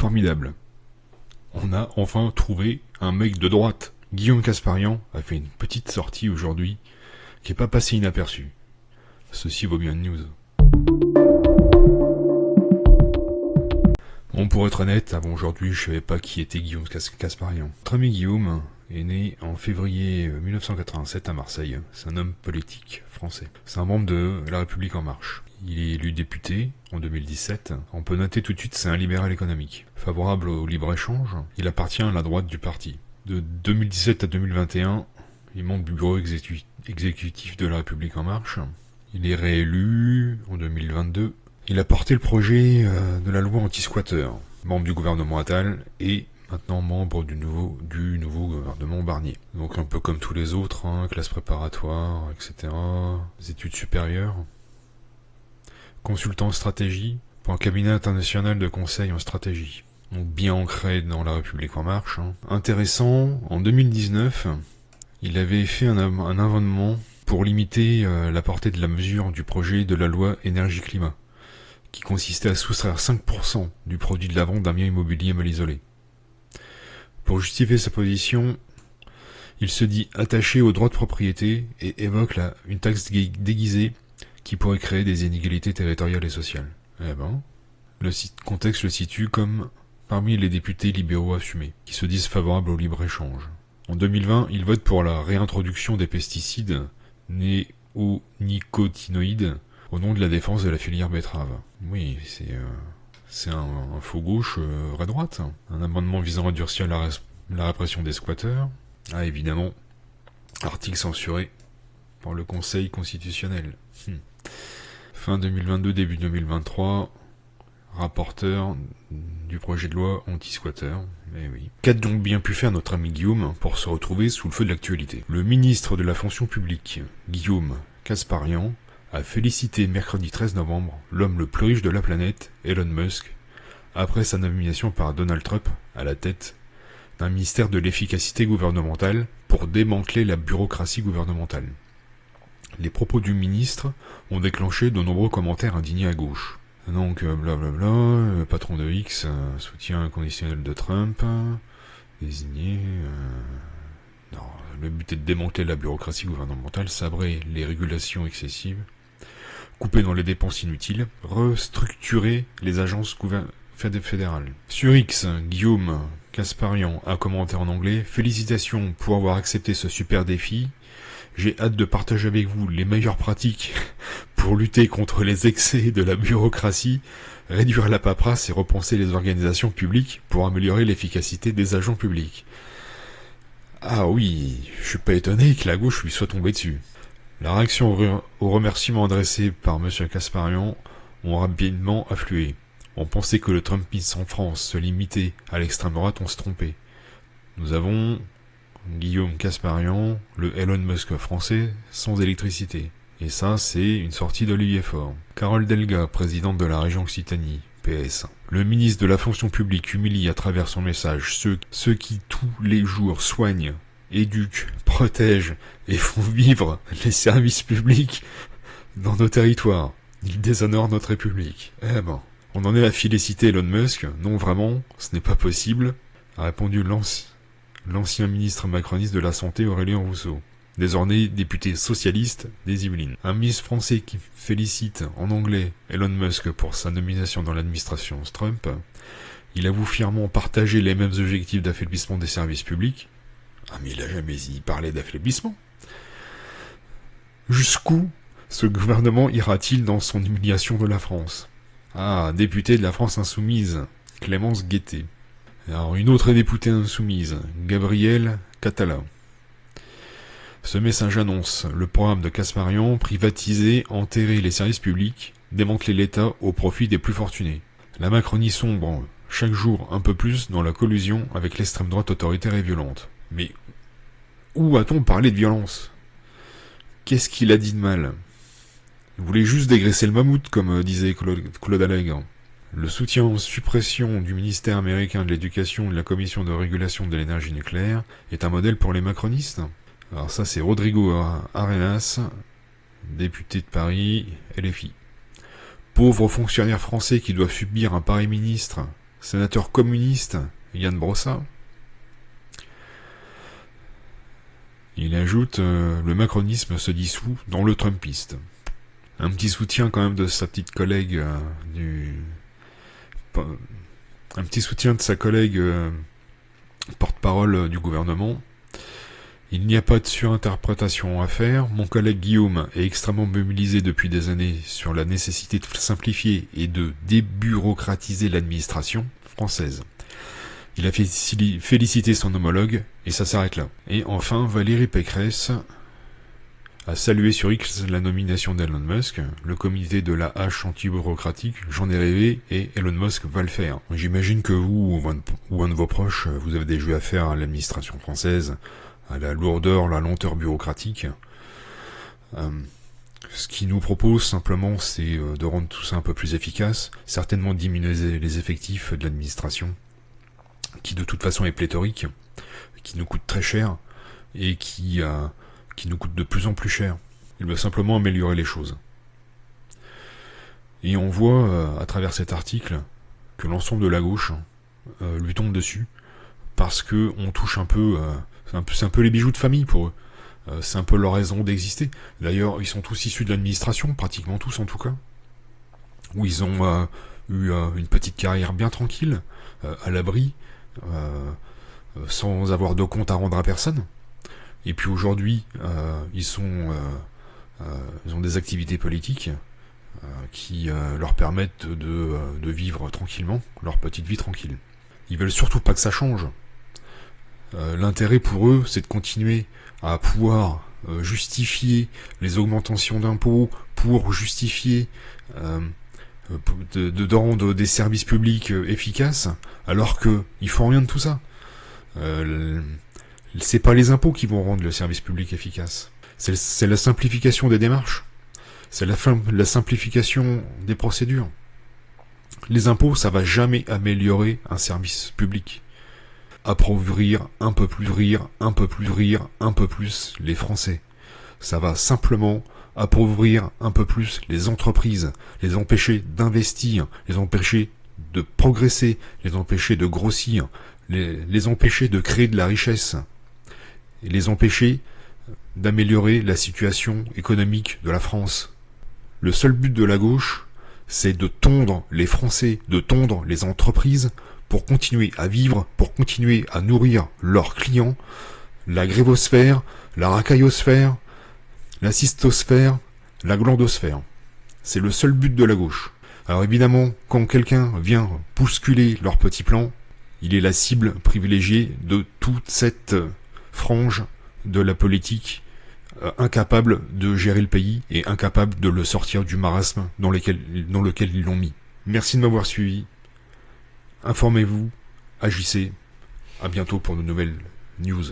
Formidable. On a enfin trouvé un mec de droite. Guillaume Kasbarian a fait une petite sortie aujourd'hui qui n'est pas passée inaperçue. Ceci vaut bien une news. Bon, pour être honnête, avant aujourd'hui, je savais pas qui était Guillaume Kasbarian. Notre ami Guillaume est né en février 1987 à Marseille. C'est un homme politique français. C'est un membre de La République En Marche. Il est élu député en 2017. On peut noter tout de suite, c'est un libéral économique. Favorable au libre-échange, il appartient à la droite du parti. De 2017 à 2021, il est membre du bureau exécutif de La République En Marche. Il est réélu en 2022. Il a porté le projet de la loi anti-squatter, membre du gouvernement Attal et maintenant membre du nouveau gouvernement Barnier. Donc un peu comme tous les autres, classe préparatoire, etc. Les études supérieures. Consultant en stratégie pour un cabinet international de conseil en stratégie. Donc bien ancré dans La République En Marche. Intéressant, en 2019, il avait fait un amendement pour limiter la portée de la mesure du projet de la loi énergie-climat, qui consistait à soustraire 5% du produit de la vente d'un bien immobilier mal isolé. Pour justifier sa position, il se dit attaché au droit de propriété et évoque une taxe déguisée qui pourrait créer des inégalités territoriales et sociales. Le contexte le situe comme parmi les députés libéraux assumés, qui se disent favorables au libre-échange. En 2020, il vote pour la réintroduction des pesticides néonicotinoïdes au nom de la défense de la filière betterave. Oui, c'est un faux gauche vraie droite. Un amendement visant à durcir la répression des squatteurs. Évidemment, article censuré par le Conseil constitutionnel. Fin 2022, début 2023, rapporteur du projet de loi anti-squatter. Oui. Qu'a donc bien pu faire notre ami Guillaume pour se retrouver sous le feu de l'actualité? Le ministre de la fonction publique, Guillaume Kasbarian, a félicité mercredi 13 novembre l'homme le plus riche de la planète, Elon Musk, après sa nomination par Donald Trump à la tête d'un ministère de l'efficacité gouvernementale pour démanteler la bureaucratie gouvernementale. Les propos du ministre ont déclenché de nombreux commentaires indignés à gauche. Donc, blablabla, le patron de X, soutien inconditionnel de Trump, désigné... Non, le but est de démanteler la bureaucratie gouvernementale, sabrer les régulations excessives, couper dans les dépenses inutiles, restructurer les agences fédérales. Sur X, Guillaume Kasbarian a commenté en anglais « Félicitations pour avoir accepté ce super défi. J'ai hâte de partager avec vous les meilleures pratiques pour lutter contre les excès de la bureaucratie, réduire la paperasse et repenser les organisations publiques pour améliorer l'efficacité des agents publics. » Ah oui, je suis pas étonné que la gauche lui soit tombée dessus. La réaction aux remerciements adressés par M. Kasbarian ont rapidement afflué. On pensait que le Trumpisme en France se limitait à l'extrême droite, on se trompait. Nous avons Guillaume Kasbarian, le Elon Musk français, sans électricité. Et ça, c'est une sortie d'Olivier Faure. Carole Delga, présidente de la région Occitanie, PS. Le ministre de la fonction publique humilie à travers son message ceux qui tous les jours soignent, éduquent, protègent et font vivre les services publics dans nos territoires. Il déshonore notre République. On en est à féliciter Elon Musk. Non, vraiment, ce n'est pas possible, a répondu l'ancien ministre macroniste de la Santé Aurélien Rousseau, désormais député socialiste des Yvelines. Un ministre français qui félicite en anglais Elon Musk pour sa nomination dans l'administration Trump. Il avoue fièrement partager les mêmes objectifs d'affaiblissement des services publics. Mais il a jamais parlé d'affaiblissement. Jusqu'où ce gouvernement ira-t-il dans son humiliation de la France? Député de la France insoumise, Clémence Guettet. Alors une autre députée insoumise, Gabrielle Catala. Ce message annonce le programme de Kasbarian, privatiser, enterrer les services publics, démanteler l'État au profit des plus fortunés. La Macronie sombre chaque jour un peu plus dans la collusion avec l'extrême droite autoritaire et violente. Mais où a-t-on parlé de violence? Qu'est-ce qu'il a dit de mal? Il voulait juste dégraisser le mammouth, comme disait Claude Allègre. Le soutien aux suppressions du ministère américain de l'Éducation et de la Commission de régulation de l'énergie nucléaire est un modèle pour les macronistes. Alors ça, c'est Rodrigo Arenas, député de Paris, LFI. Pauvres fonctionnaires français qui doivent subir un pareil ministre, sénateur communiste Yann Brossa. Il ajoute le macronisme se dissout dans le trumpiste. Un petit soutien quand même de sa petite collègue un petit soutien de sa collègue porte-parole du gouvernement. Il n'y a pas de surinterprétation à faire. Mon collègue Guillaume est extrêmement mobilisé depuis des années sur la nécessité de simplifier et de débureaucratiser l'administration française. Il a félicité son homologue, et ça s'arrête là. Et enfin, Valérie Pécresse a salué sur X la nomination d'Elon Musk. Le comité de la hache anti-bureaucratique, j'en ai rêvé, et Elon Musk va le faire. J'imagine que vous, ou un de vos proches, vous avez déjà eu affaire à l'administration française, à la lourdeur, la lenteur bureaucratique. Ce qu'il nous propose simplement, c'est de rendre tout ça un peu plus efficace, certainement diminuer les effectifs de l'administration, qui de toute façon est pléthorique, qui nous coûte très cher, et qui nous coûte de plus en plus cher. Il veut simplement améliorer les choses. Et on voit, à travers cet article, que l'ensemble de la gauche lui tombe dessus, parce que on touche un peu... c'est un peu les bijoux de famille pour eux. C'est un peu leur raison d'exister. D'ailleurs, ils sont tous issus de l'administration, pratiquement tous en tout cas, où ils ont eu une petite carrière bien tranquille, à l'abri, sans avoir de compte à rendre à personne. Et puis aujourd'hui, ils ont des activités politiques qui leur permettent de vivre tranquillement, leur petite vie tranquille. Ils veulent surtout pas que ça change. L'intérêt pour eux, c'est de continuer à pouvoir justifier les augmentations d'impôts pour justifier de rendre des services publics efficaces, alors que ils font rien de tout ça. C'est pas les impôts qui vont rendre le service public efficace. C'est la simplification des démarches. C'est la simplification des procédures. Les impôts, ça va jamais améliorer un service public. Appauvrir un peu plus les Français. Ça va simplement appauvrir un peu plus les entreprises, les empêcher d'investir, les empêcher de progresser, les empêcher de grossir, les empêcher de créer de la richesse, et les empêcher d'améliorer la situation économique de la France. Le seul but de la gauche, c'est de tondre les Français, de tondre les entreprises, pour continuer à vivre, pour continuer à nourrir leurs clients, la grévosphère, la racaillosphère, la cystosphère, la glandosphère. C'est le seul but de la gauche. Alors évidemment, quand quelqu'un vient bousculer leur petit plan, il est la cible privilégiée de toute cette frange de la politique, incapable de gérer le pays et incapable de le sortir du marasme dans lequel ils l'ont mis. Merci de m'avoir suivi. Informez-vous, agissez. À bientôt pour de nouvelles news.